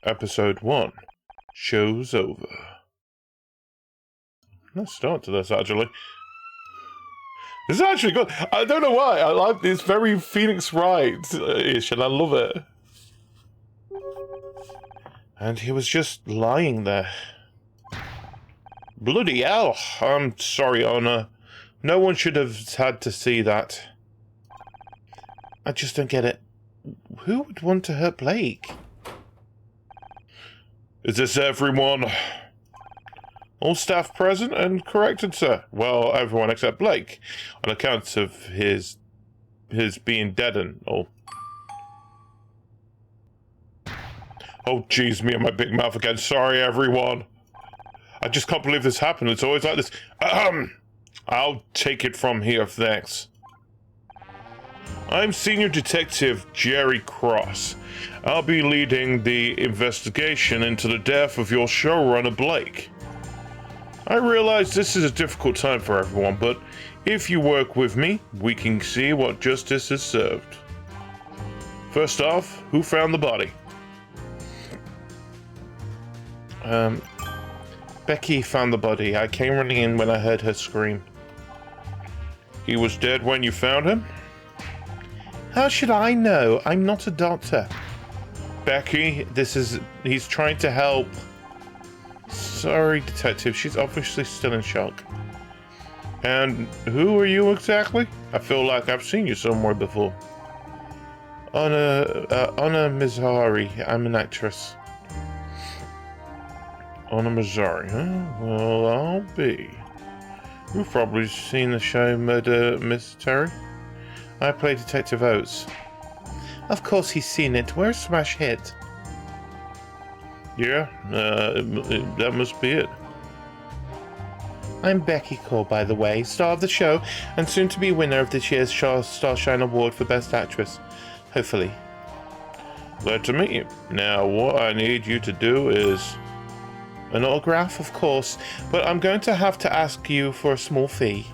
Episode 1. Show's over. Nice start to this, actually. It's actually good. I don't know why. I like this very Phoenix Wright-ish, and I love it. And he was just lying there. Bloody hell. I'm sorry, Honor. No one should have had to see that. I just don't get it. Who would want to hurt Blake? Is this everyone? All staff present and corrected, sir. Well, everyone except Blake, on account of his being dead and all. Oh, jeez, me and my big mouth again. Sorry, everyone. I just can't believe this happened. It's always like this. I'll take it from here, thanks. I'm Senior Detective Jerry Cross. I'll be leading the investigation into the death of your showrunner, Blake. I realize this is a difficult time for everyone, but if you work with me, we can see what justice is served. First off, who found the body? Becky found the body. I came running in when I heard her scream. He was dead when you found him? How should I know? I'm not a doctor. Becky, he's trying to help. Sorry, Detective. She's obviously still in shock. And who are you exactly? I feel like I've seen you somewhere before. Anna Mizari. I'm an actress. Anna Mizari, huh? Well, I'll be. You've probably seen the show Murder Mystery. I play Detective Oates. Of course he's seen it. Where's Smash Hit? Yeah, that must be it. I'm Becky Cole, by the way, star of the show, and soon to be winner of this year's Starshine Award for Best Actress. Hopefully. Glad to meet you. Now, what I need you to do is... An autograph, of course, but I'm going to have to ask you for a small fee.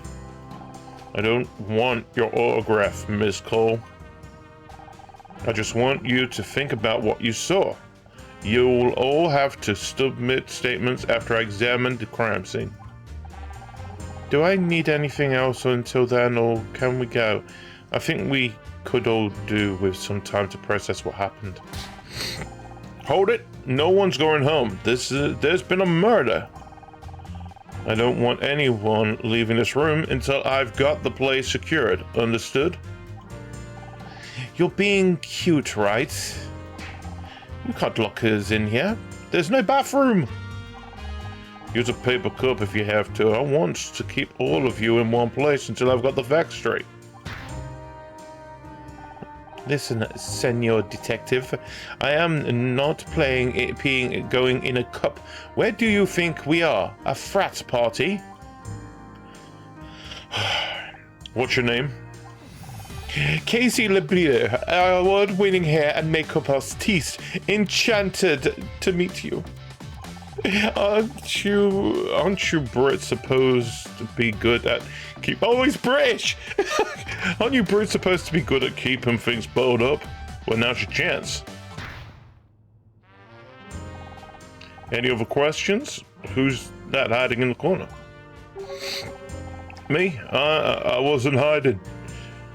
I don't want your autograph, Miss Cole. I just want you to think about what you saw. You'll all have to submit statements after I examine the crime scene. Do I need anything else until then, or can we go? I think we could all do with some time to process what happened. Hold it! No one's going home. There's been a murder. I don't want anyone leaving this room until I've got the place secured. Understood? You're being cute, right? You can't lock us in here. There's no bathroom. Use a paper cup if you have to. I want to keep all of you in one place until I've got the facts straight. Listen, Senor Detective, I am not going in a cup. Where do you think we are? A frat party? What's your name? Casey LeBrier, award-winning hair and makeup artiste. Enchanted to meet you. Aren't you Brits supposed to be good at he's British! Aren't you Brits supposed to be good at keeping things bowled up? Well, now's your chance. Any other questions? Who's that hiding in the corner? Me? I wasn't hiding.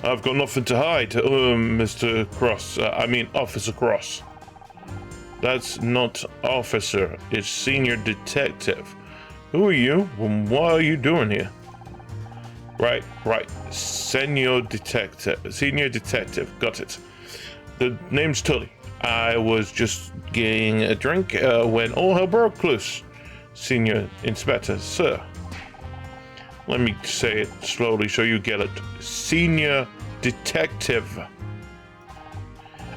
I've got nothing to hide, Mr. Cross. Officer Cross. That's not officer, it's senior detective. Who are you, and what are you doing here? Right. Senior detective, got it. The name's Tully. I was just getting a drink when all hell broke loose. Senior inspector, sir. Let me say it slowly so you get it. Senior detective.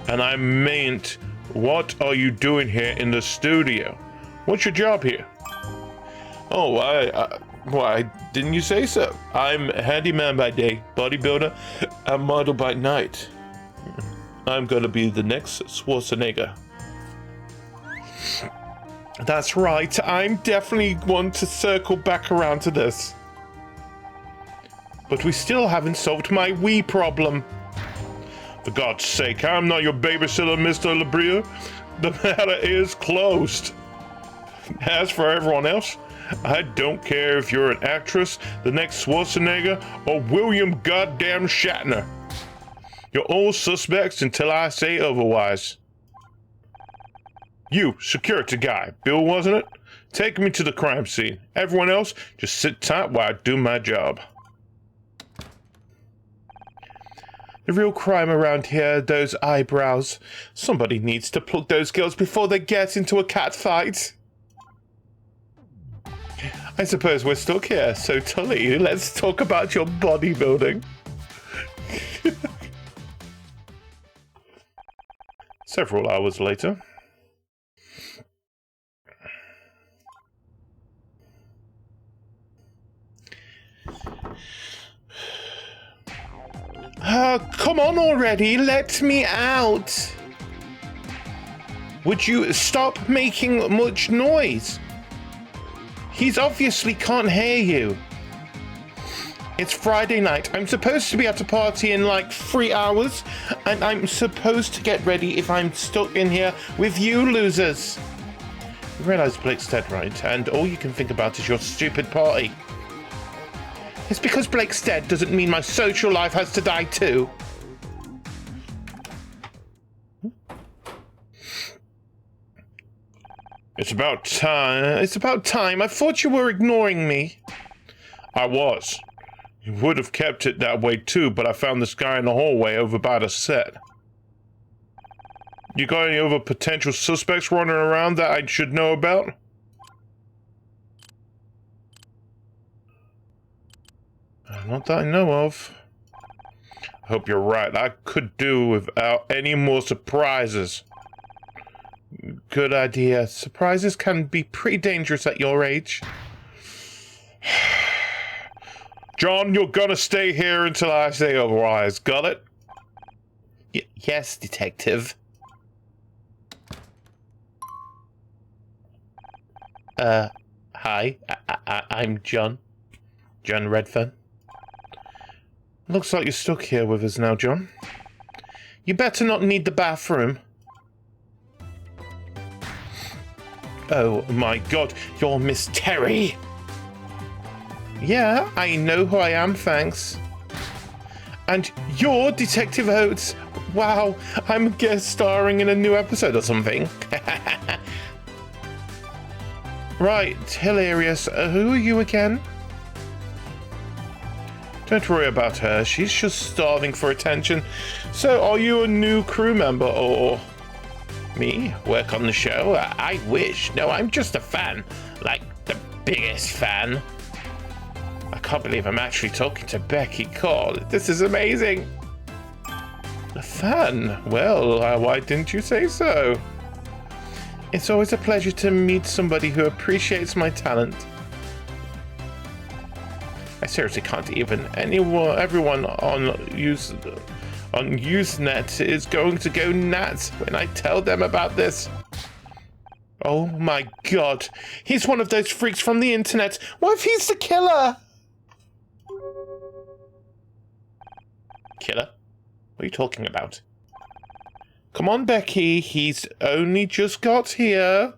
And I meant, what are you doing here in the studio? What's your job here? Oh, why didn't you say so? I'm a handyman by day, bodybuilder, and model by night. I'm gonna be the next Schwarzenegger. That's right, I'm definitely want to circle back around to this. But we still haven't solved my Wii problem. For God's sake, I'm not your babysitter, Mr. LeBrier. The matter is closed. As for everyone else, I don't care if you're an actress, the next Schwarzenegger, or William goddamn Shatner. You're all suspects until I say otherwise. You, security guy, Bill, wasn't it? Take me to the crime scene. Everyone else, just sit tight while I do my job. The real crime around here, those eyebrows. Somebody needs to pluck those girls before they get into a cat fight. I suppose we're stuck here, so Tully, let's talk about your bodybuilding. Several hours later. Come on already, let me out. Would you stop making much noise? He's obviously can't hear you. It's Friday night. I'm supposed to be at a party in like 3 hours, and I'm supposed to get ready if I'm stuck in here with you losers. You realize Blake's dead, right? And all you can think about is your stupid party. It's because Blake's dead doesn't mean my social life has to die too. It's about time. I thought you were ignoring me. I was. You would have kept it that way too, but I found this guy in the hallway over by the set. You got any other potential suspects running around that I should know about? Not that I know of. I hope you're right. I could do without any more surprises. Good idea. Surprises can be pretty dangerous at your age. John, you're gonna stay here until I say otherwise. Got it? Yes, detective. Hi. I'm John. John Redfern. Looks like you're stuck here with us now, John. You better not need the bathroom. Oh my god, you're Miss Terry! Yeah, I know who I am, thanks. And you're Detective Oates. Wow, I'm guest starring in a new episode or something. Right, hilarious. Who are you again? Don't worry about her, she's just starving for attention. So, are you a new crew member, or... Me? Work on the show? I wish. No, I'm just a fan. Like, the biggest fan. I can't believe I'm actually talking to Becky Cole. This is amazing. A fan? Well, why didn't you say so? It's always a pleasure to meet somebody who appreciates my talent. I seriously can't even. Everyone on Usenet is going to go nuts when I tell them about this. Oh my god. He's one of those freaks from the internet. What if he's the killer? Killer? What are you talking about? Come on, Becky. He's only just got here.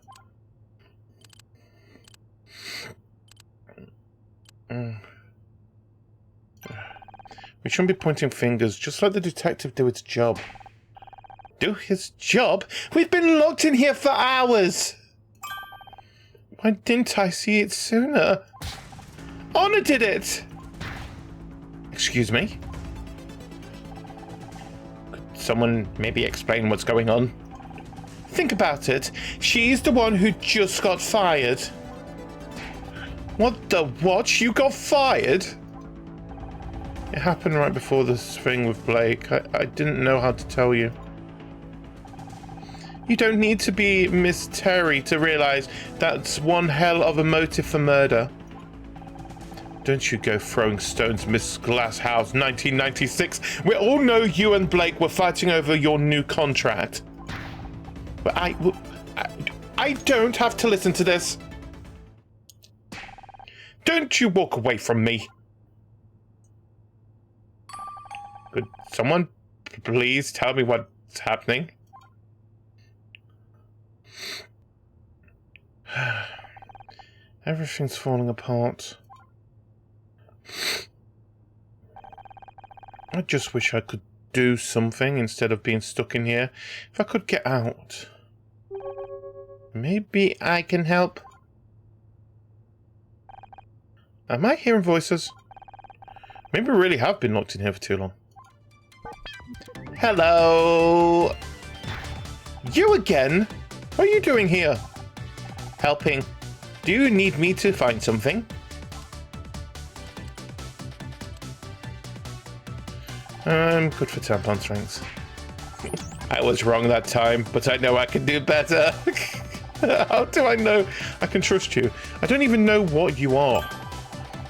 We shouldn't be pointing fingers. Just let the detective do its job. Do his job? We've been locked in here for hours. Why didn't I see it sooner? Honor did it. Excuse me? Could someone maybe explain what's going on? Think about it. She's the one who just got fired. What the what? You got fired? It happened right before this thing with Blake. I didn't know how to tell you. You don't need to be Miss Terry to realize that's one hell of a motive for murder. Don't you go throwing stones, Miss Glasshouse 1996. We all know you and Blake were fighting over your new contract. But I don't have to listen to this. Don't you walk away from me. Could someone please tell me what's happening? Everything's falling apart. I just wish I could do something instead of being stuck in here. If I could get out. Maybe I can help. Am I hearing voices? Maybe we really have been locked in here for too long. Hello! You again? What are you doing here? Helping. Do you need me to find something? I'm good for tampon strings. I was wrong that time, but I know I can do better. How do I know I can trust you? I don't even know what you are.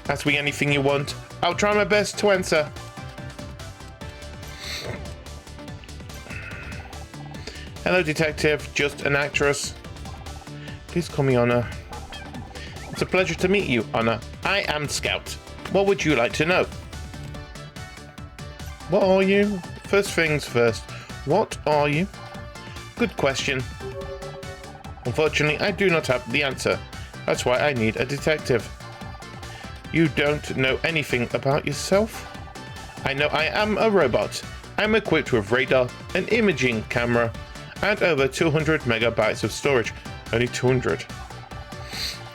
Ask me anything you want. I'll try my best to answer. Hello, detective. Just an actress. Please call me Honor. It's a pleasure to meet you, Honor. I am Scout. What would you like to know? What are you? First things first. What are you? Good question. Unfortunately, I do not have the answer. That's why I need a detective. You don't know anything about yourself? I know I am a robot. I'm equipped with radar, an imaging camera, and over 200 megabytes of storage. Only 200.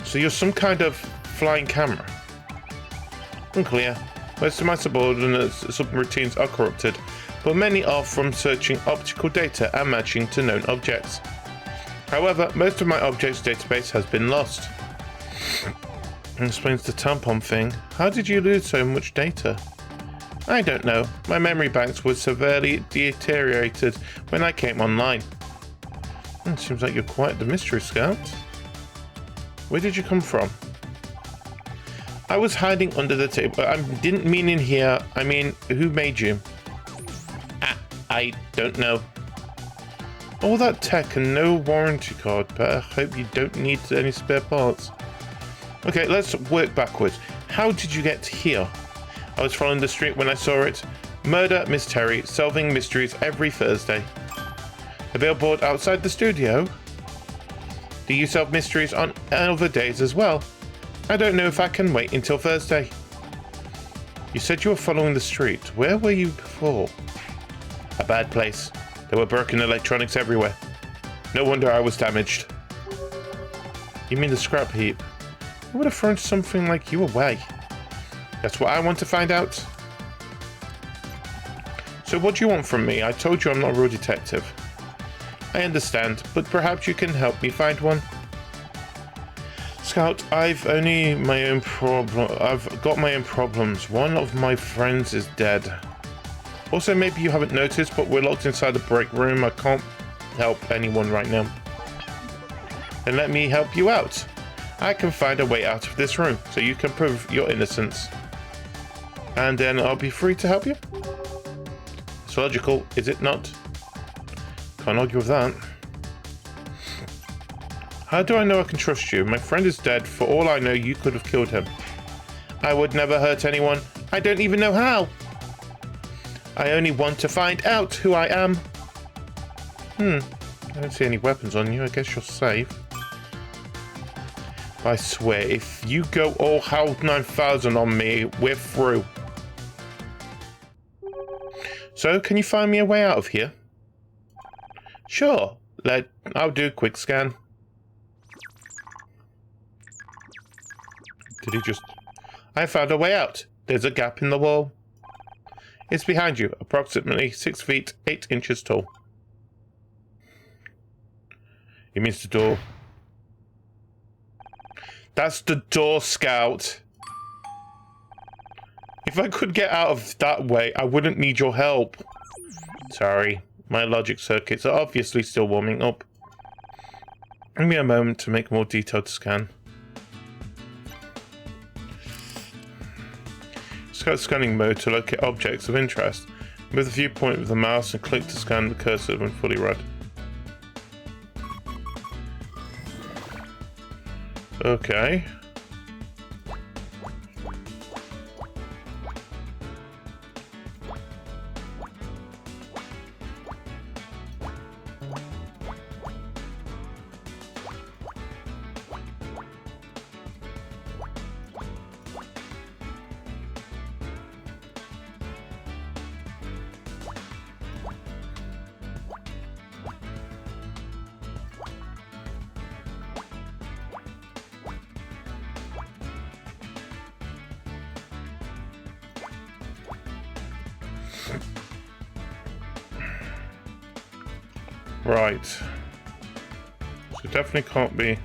So you're some kind of flying camera. Unclear. Most of my subordinates' subroutines are corrupted, but many are from searching optical data and matching to known objects. However, most of my objects database has been lost. Explains the tampon thing. How did you lose so much data? I don't know. My memory banks were severely deteriorated when I came online. Seems like you're quite the mystery scout. Where did you come from? I was hiding under the table. I didn't mean in here. I mean, who made you? I don't know. All that tech and no warranty card, but I hope you don't need any spare parts. Okay, let's work backwards. How did you get here? I was following the street when I saw it. Murder, Miss Terry, solving mysteries every Thursday. A billboard outside the studio? Do you solve mysteries on other days as well? I don't know if I can wait until Thursday. You said you were following the street. Where were you before? A bad place. There were broken electronics everywhere. No wonder I was damaged. You mean the scrap heap? Who would have thrown something like you away? That's what I want to find out. So what do you want from me? I told you I'm not a real detective. I understand, but perhaps you can help me find one. Scout, I've got my own problems. One of my friends is dead. Also, maybe you haven't noticed, but we're locked inside the break room. I can't help anyone right now. Then let me help you out. I can find a way out of this room, so you can prove your innocence. And then I'll be free to help you. It's logical, is it not? Can't argue with that. How do I know I can trust you? My friend is dead. For all I know, you could have killed him. I would never hurt anyone. I don't even know how. I only want to find out who I am. I don't see any weapons on you. I guess you're safe. I swear, if you go all HAL 9000 on me, we're through. So, can you find me a way out of here? Sure. I'll do a quick scan. Did he just... I found a way out. There's a gap in the wall. It's behind you, approximately 6 feet, 8 inches tall. He means the door. That's the door, Scout. If I could get out of that way, I wouldn't need your help. Sorry, my logic circuits are obviously still warming up. Give me a moment to make a more detailed scan. Scout scanning mode to locate objects of interest. Move the viewpoint with the mouse and click to scan the cursor when fully read. Okay. Right. So it definitely can't be.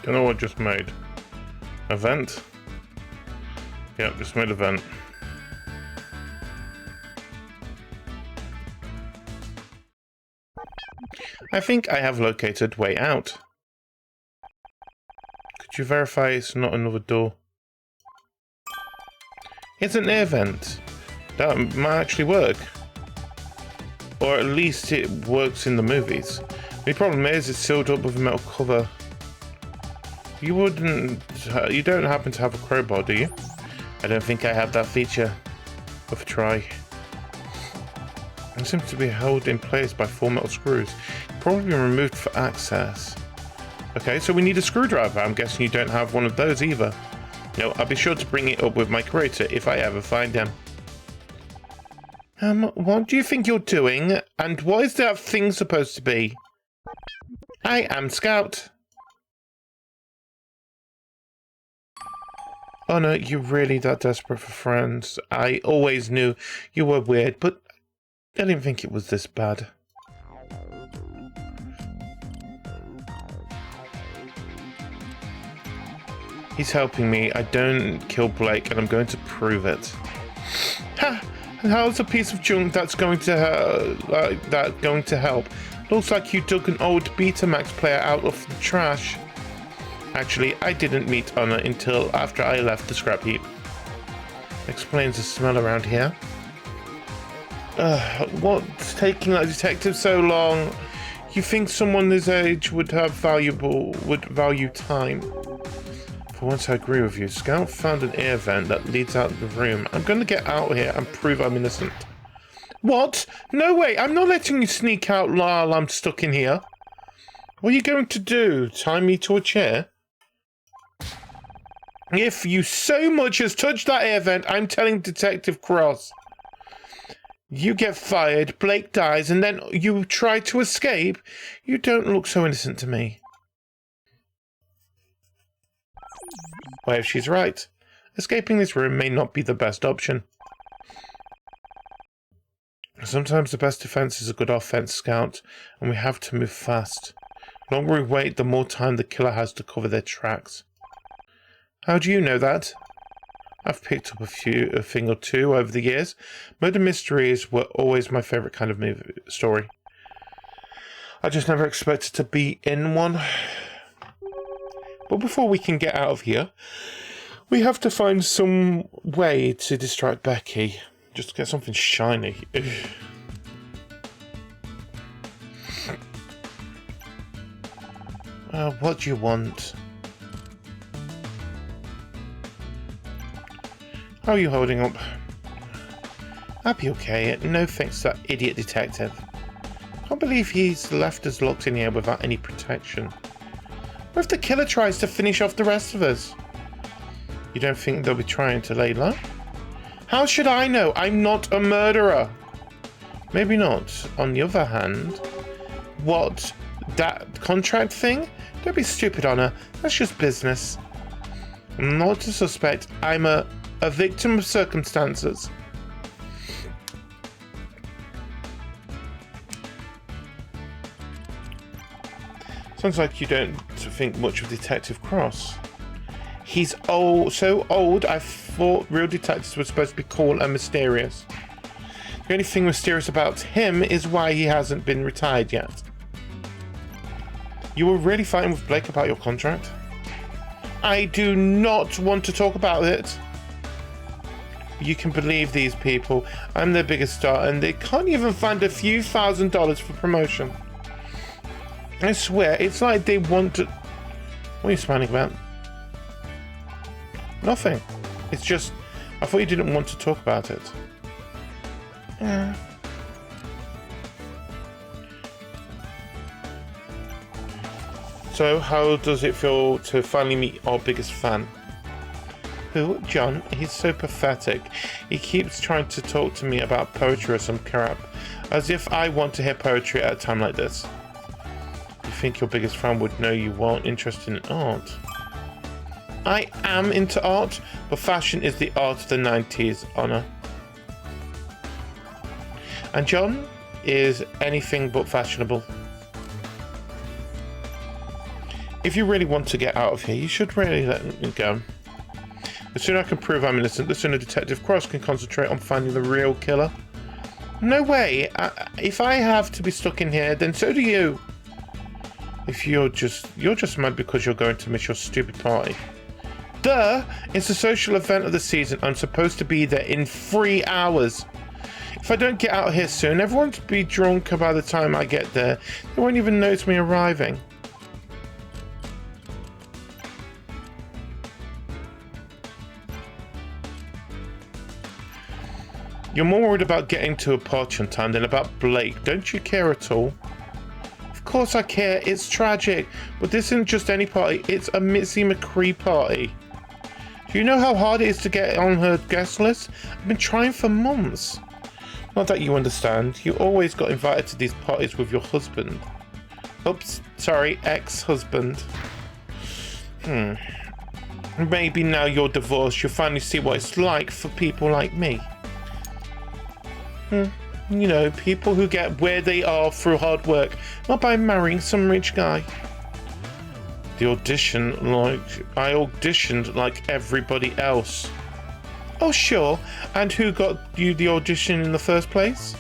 Don't know what just made. Event? Yep, just made event. I think I have located way out. Could you verify it's not another door? It's an air vent. That might actually work. Or at least it works in the movies. The problem is it's sealed up with a metal cover. You don't happen to have a crowbar, do you? I don't think I have that feature. Worth a try. It seems to be held in place by 4 metal screws. Probably been removed for access. Okay, so we need a screwdriver. I'm guessing you don't have one of those either. No, I'll be sure to bring it up with my curator if I ever find him. What do you think you're doing? And what is that thing supposed to be? I am Scout. Oh no, you're really that desperate for friends. I always knew you were weird, but I didn't think it was this bad. He's helping me. I don't kill Blake, and I'm going to prove it. Ha! How's a piece of junk that's going to help? Looks like you took an old Betamax player out of the trash. Actually, I didn't meet Anna until after I left the scrap heap. Explains the smell around here. What's taking that detective so long? You think someone this age would value time? For once I agree with you. Scout found an air vent that leads out of the room. I'm going to get out here and prove I'm innocent. What? No way! I'm not letting you sneak out while I'm stuck in here. What are you going to do? Tie me to a chair? If you so much as touch that air vent, I'm telling Detective Cross. You get fired, Blake dies, and then you try to escape? You don't look so innocent to me. Well, if she's right, escaping this room may not be the best option. Sometimes the best defense is a good offense, Scout, and we have to move fast. The longer we wait, the more time the killer has to cover their tracks. How do you know that? I've picked up a thing or two over the years. Murder mysteries were always my favourite kind of story. I just never expected to be in one. But before we can get out of here, we have to find some way to distract Becky. Just to get something shiny. What do you want? How are you holding up? I'll be okay. No thanks to that idiot detective. Can't believe he's left us locked in here without any protection. What if the killer tries to finish off the rest of us? You don't think they'll be trying to lay low? How should I know? I'm not a murderer. Maybe not. On the other hand, what? That contract thing? Don't be stupid, Honor. That's just business. I'm not a suspect. I'm a victim of circumstances. Sounds like you don't think much of Detective Cross. He's old, so old, I thought real detectives were supposed to be cool and mysterious. The only thing mysterious about him is why he hasn't been retired yet. You were really fighting with Blake about your contract? I do not want to talk about it. You can believe these people. I'm their biggest star and they can't even find a few $1,000s for promotion. I swear, it's like they want to... What are you smiling about? Nothing. It's just... I thought you didn't want to talk about it. Yeah. So, how does it feel to finally meet our biggest fan? Who? John? He's so pathetic. He keeps trying to talk to me about poetry or some crap. As if I want to hear poetry at a time like this. You think your biggest fan would know you weren't interested in art? I am into art, but fashion is the art of the 90s, Honor. And John is anything but fashionable. If you really want to get out of here, you should really let me go. The sooner I can prove I'm innocent, the sooner Detective Cross can concentrate on finding the real killer. No way. If I have to be stuck in here, then so do you. If you're just mad because you're going to miss your stupid party. Duh! It's a social event of the season. I'm supposed to be there in 3 hours. If I don't get out of here soon, everyone will be drunk by the time I get there. They won't even notice me arriving. You're more worried about getting to a party on time than about Blake. Don't you care at all? Of course I care. It's tragic. But this isn't just any party. It's a Mitzi McCree party. Do you know how hard it is to get on her guest list? I've been trying for months. Not that you understand. You always got invited to these parties with your husband. Oops. Sorry. Ex-husband. Maybe now you're divorced, you'll finally see what it's like for people like me. You know, people who get where they are through hard work, not by marrying some rich guy. I auditioned like everybody else. Oh, sure. And who got you the audition in the first place?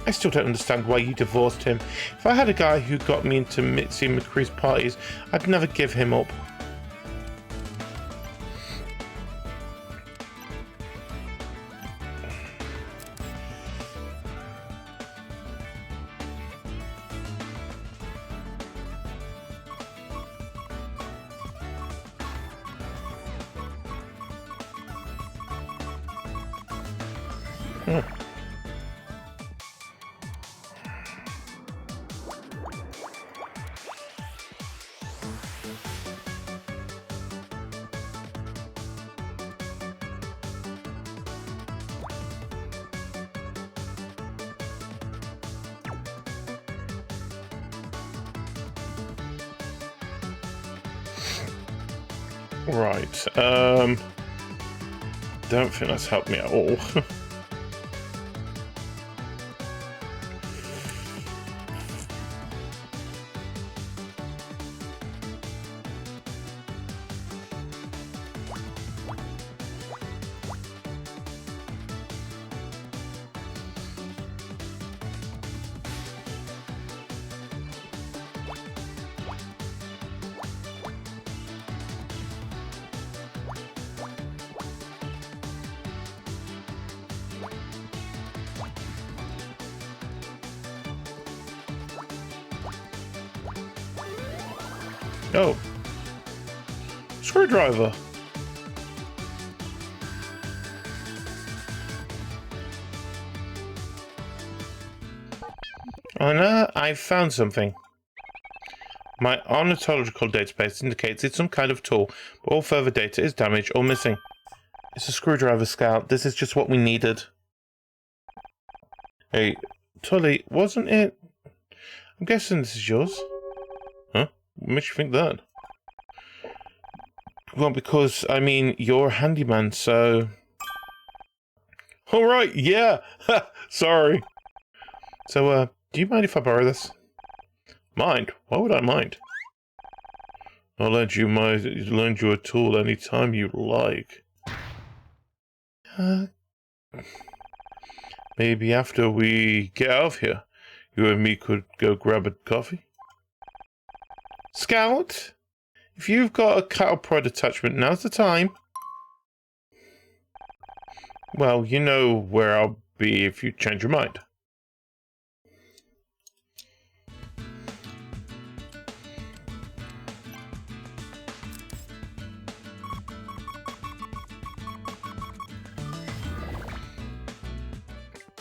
I still don't understand why you divorced him. If I had a guy who got me into Mitzi McCree's parties, I'd never give him up. Right, don't think that's helped me at all. Oh. Screwdriver. Anna, I've found something. My ornithological database indicates it's some kind of tool, but all further data is damaged or missing. It's a screwdriver, Scout. This is just what we needed. Hey, Tully, wasn't it? I'm guessing this is yours. Huh? What makes you think that? Well, because, I mean, you're a handyman, so... Alright, yeah! Sorry. So, do you mind if I borrow this? Mind? Why would I mind? I'll lend you a tool anytime you like. Maybe after we get out of here, you and me could go grab a coffee? Scout? If you've got a cattle prod attachment, now's the time. Well, you know where I'll be if you change your mind.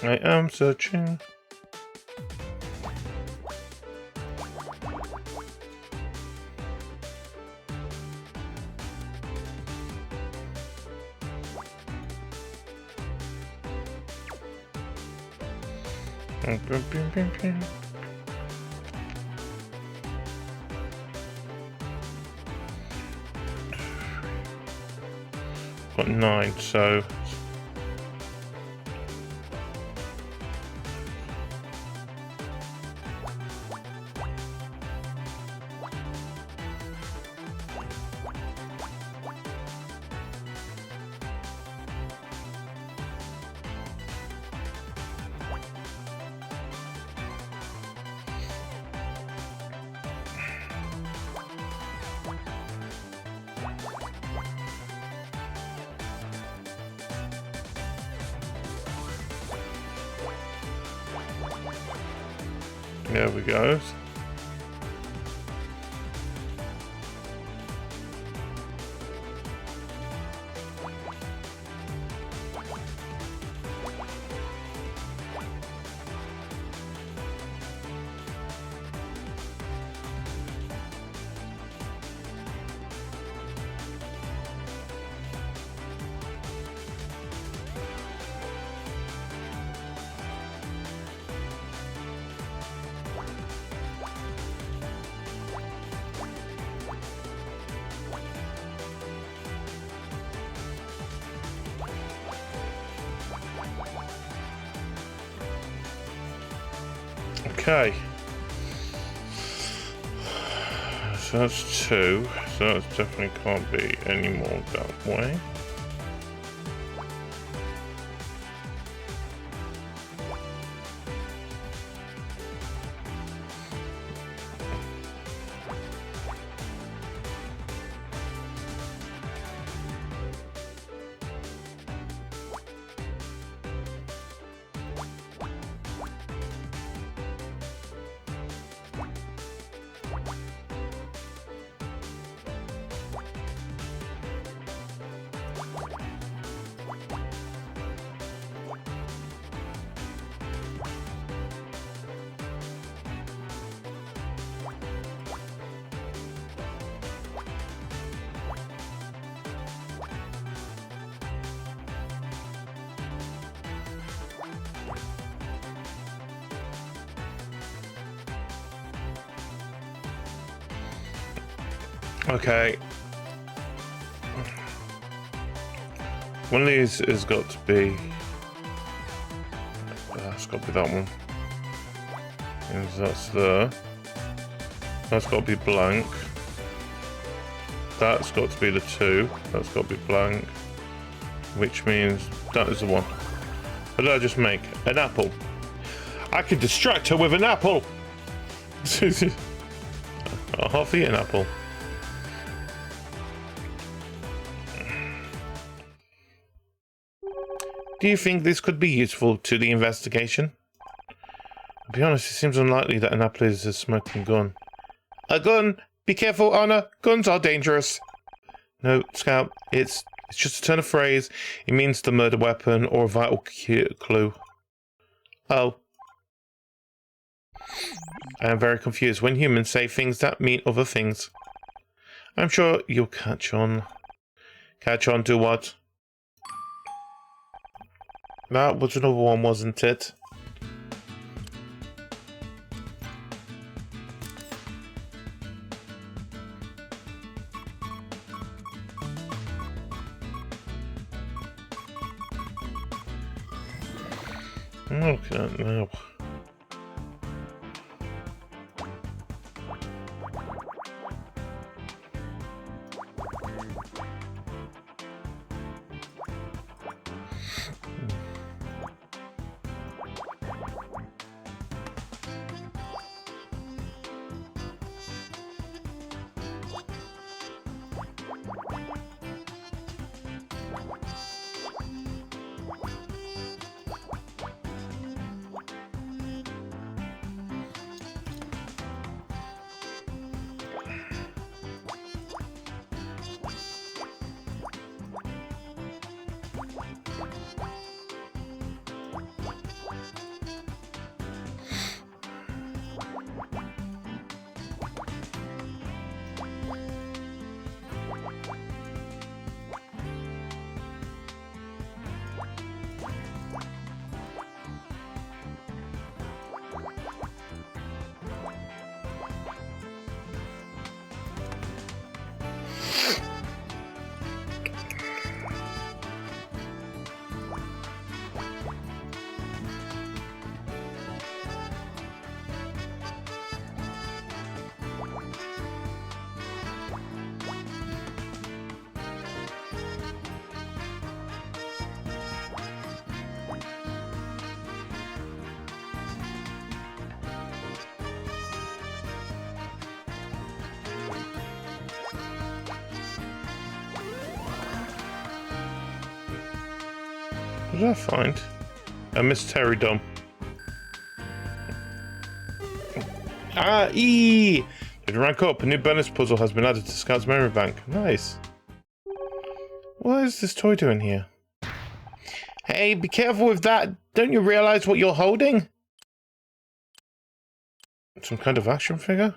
I am searching. Got 9, so... There we go. Okay. So that's 2. So that definitely can't be any more that way. Okay. One of these has got to be... That's got to be that one. And that's there. That's got to be blank. That's got to be the 2. That's got to be blank. Which means that is the one. What did I just make? An apple. I could distract her with an apple! A half-eaten apple. Do you think this could be useful to the investigation? To be honest, it seems unlikely that an apple is a smoking gun. A gun? Be careful, Anna. Guns are dangerous. No, Scout. It's just a turn of phrase. It means the murder weapon or a vital clue. Oh. I am very confused when humans say things that mean other things. I'm sure you'll catch on. Catch on to what? That was another one, wasn't it? Okay, now. What did I find? A Miss Terry Dom. Did rank up. A new bonus puzzle has been added to Scout's memory bank. Nice. What is this toy doing here? Hey, be careful with that. Don't you realize what you're holding? Some kind of action figure?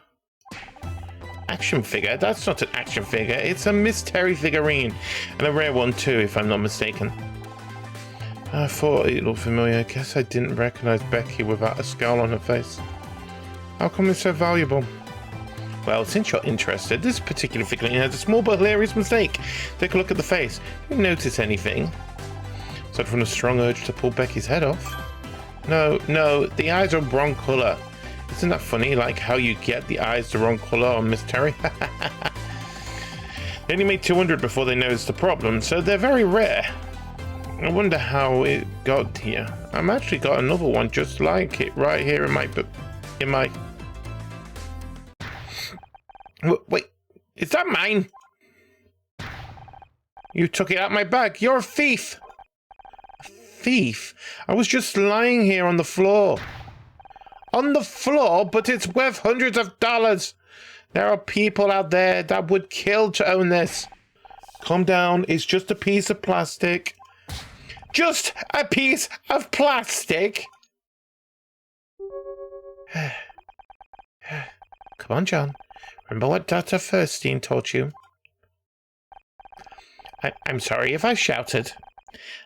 Action figure? That's not an action figure. It's a Miss Terry figurine. And a rare one too, if I'm not mistaken. I thought it looked familiar. I guess I didn't recognize Becky without a scowl on her face. How come it's so valuable? Well, since you're interested, this particular figurine has a small but hilarious mistake. Take a look at the face. You notice anything? Aside from a strong urge to pull Becky's head off? No, the eyes are wrong colour. Isn't that funny, like how you get the eyes the wrong colour on Miss Terry? They only made 200 before they noticed the problem, so they're very rare. I wonder how it got here. I've actually got another one just like it right here in my... Wait, is that mine? You took it out of my bag. You're a thief. A thief? I was just lying here on the floor. On the floor? But it's worth hundreds of dollars. There are people out there that would kill to own this. Calm down. It's just a piece of plastic. Just a piece of plastic. Come on, John. Remember what Dr. Furstein taught you? I'm sorry if I shouted.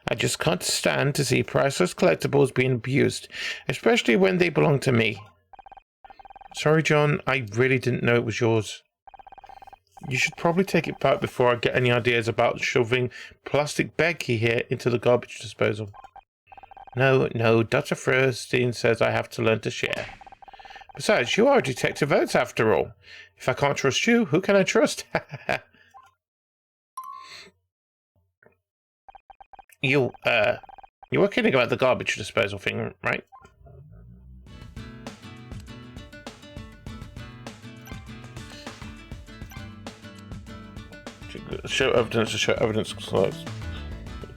I just can't stand to see priceless collectibles being abused, especially when they belong to me. Sorry, John. I really didn't know it was yours. You should probably take it back before I get any ideas about shoving plastic Becky here into the garbage disposal. No, Dr. Furstein says I have to learn to share. Besides, you are Detective Oates after all. If I can't trust you, who can I trust? You were kidding about the garbage disposal thing, right? Show evidence to show evidence close.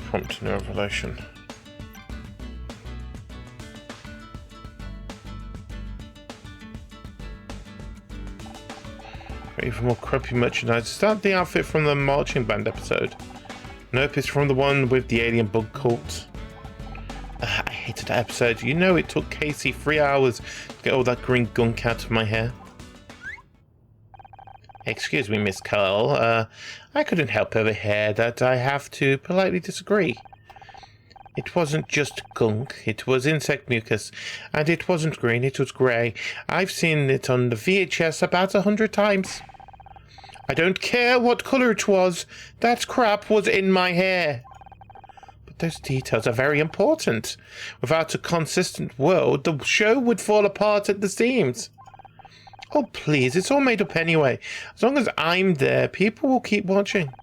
Prompt no revelation. Even more crappy merchandise. Is that the outfit from the marching band episode? Nope, it's from the one with the alien bug cult. I hated that episode. You know it took Casey 3 hours to get all that green gunk out of my hair. Excuse me, Miss Curl. I couldn't help overhear that. I have to politely disagree. It wasn't just gunk, it was insect mucus. And it wasn't green, it was grey. I've seen it on the VHS about 100 times. I don't care what colour it was. That crap was in my hair. But those details are very important. Without a consistent world, the show would fall apart at the seams. Oh, please, it's all made up anyway. As long as I'm there, people will keep watching.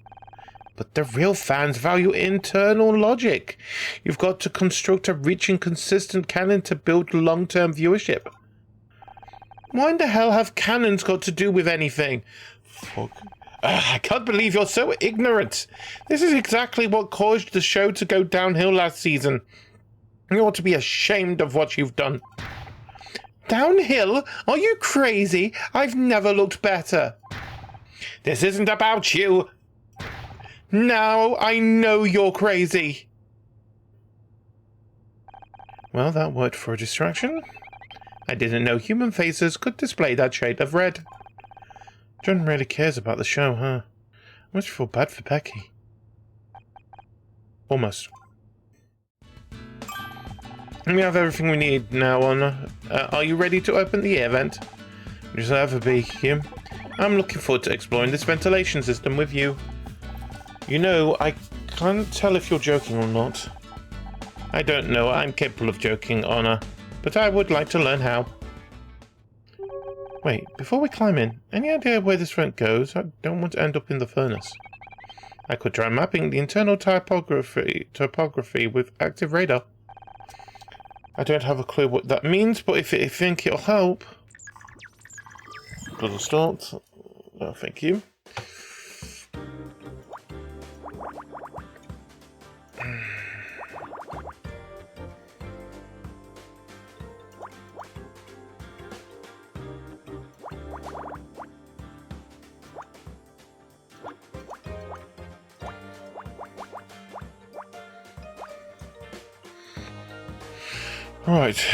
But the real fans value internal logic. You've got to construct a rich and consistent canon to build long-term viewership. Why in the hell have canons got to do with anything? Fuck. I can't believe you're so ignorant. This is exactly what caused the show to go downhill last season. You ought to be ashamed of what you've done. Downhill? Are you crazy? I've never looked better. This isn't about you. Now I know you're crazy. Well, that worked for a distraction. I didn't know human faces could display that shade of red. John really cares about the show, huh? I must feel bad for Becky. Almost. We have everything we need now on. Are you ready to open the event? Just ever be, Hugh. I'm looking forward to exploring this ventilation system with you. You know, I can't tell if you're joking or not. I don't know. I'm capable of joking, Honor. But I would like to learn how. Wait, before we climb in, any idea where this vent goes? I don't want to end up in the furnace. I could try mapping the internal topography with active radar. I don't have a clue what that means, but if you think it'll help... Good start. No, thank you. Right.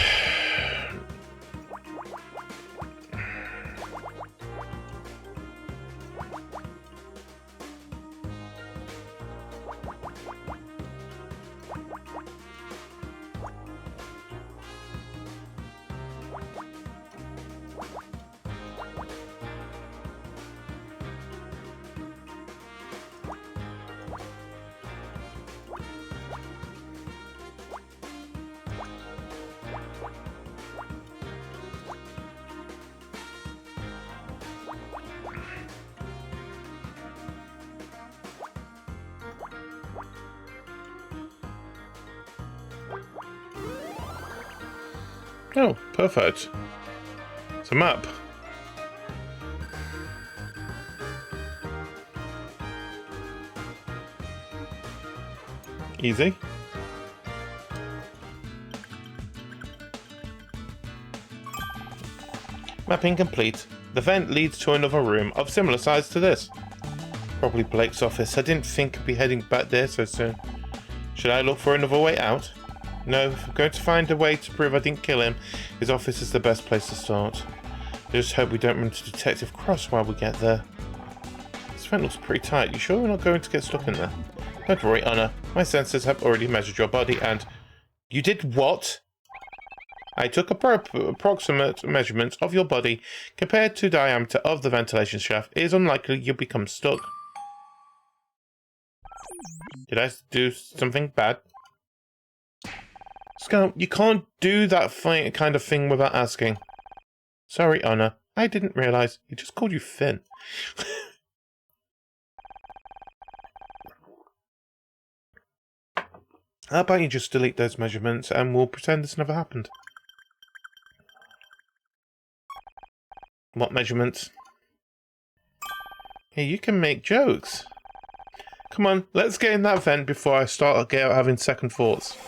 Oh, perfect. It's a map. Easy. Mapping complete. The vent leads to another room of similar size to this. Probably Blake's office. I didn't think I'd be heading back there so soon. Should I look for another way out? No, if I'm going to find a way to prove I didn't kill him, his office is the best place to start. I just hope we don't run into Detective Cross while we get there. This vent looks pretty tight. You sure we're not going to get stuck in there? Don't worry, Honor. My sensors have already measured your body and... You did what? I took approximate measurements of your body. Compared to diameter of the ventilation shaft, it is unlikely you'll become stuck. Did I do something bad? Scout, you can't do that kind of thing without asking. Sorry, Honor. I didn't realise. He just called you Finn. How about you just delete those measurements and we'll pretend this never happened? What measurements? Hey, you can make jokes. Come on, let's get in that vent before I start having second thoughts.